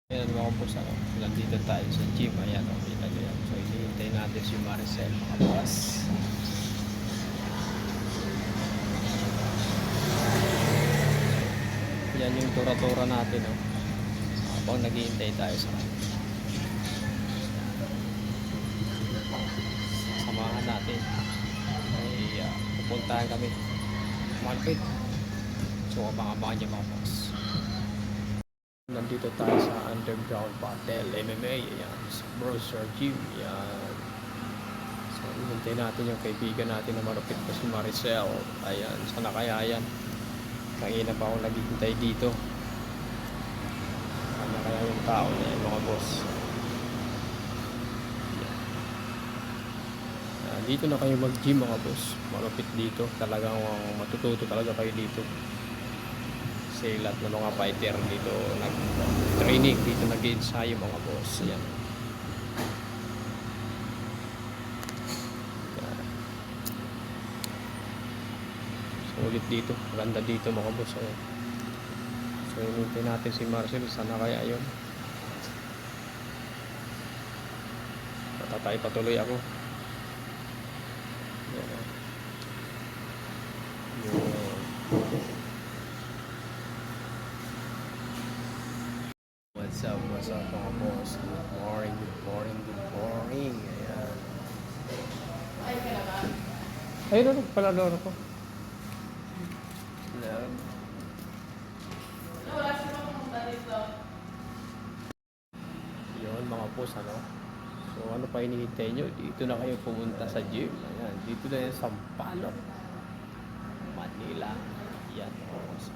Ayan mga boss, nandito tayo sa gym. Ayan, kita nyo yan. So, hinihintay natin si Maricel mga boss. Yan yung tura-tura natin, habang naghihintay tayo sa samahan natin. Ay, pupuntahan kami. Malpit. So, abangan nyo mga boss. Nandito tayo sa Underground Battle MMA. Ayan, sa Browser Gym. Ayan. So, hinihintay natin yung kaibigan natin na marupit pa si Maricel. Ayan, sana kaya yan. Kanina pa ako naghihintay dito. Sana kaya yung tao na yan mga boss. Dito na kayo mag-gym mga boss. Malupit dito. Talagang matututo talaga kayo dito. Kasi lahat ng mga fighter dito nag-training. Dito nag-ensayo mga boss. Yan. Ulit dito, ganda dito mga boss. Ayan. So hinintay natin si Marcel, sana kaya yun. Matatay patuloy ako. Ayan. What's up mga boss? Good morning, good morning, good morning. Ayan. Ayun pala doon ako. Yun mga boss, so ano pa hinihintay nyo? Dito na kayo pumunta sa gym. Ayan, dito na yan sa Sampaloc, Manila. Yan mga boss.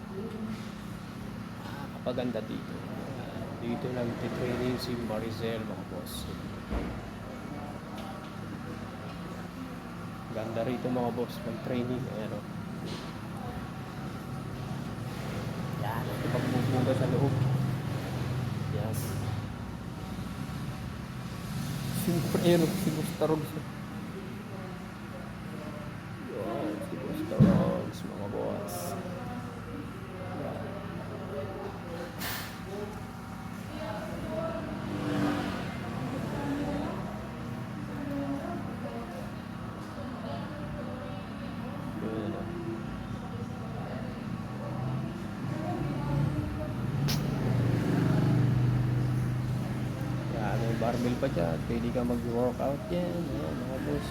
Kapaganda dito. Dito nag-training si Maricel mga boss. Ganda rito mga boss, mag-training. Ayan o. Yan, ipagbubuga sa loob. Yes. Siyempre yun, si Busta Rogs. Yun, si Busta Rogs mga boss. Barbell pa dyan, pwede ka mag-workout yan. Ayan mga boss.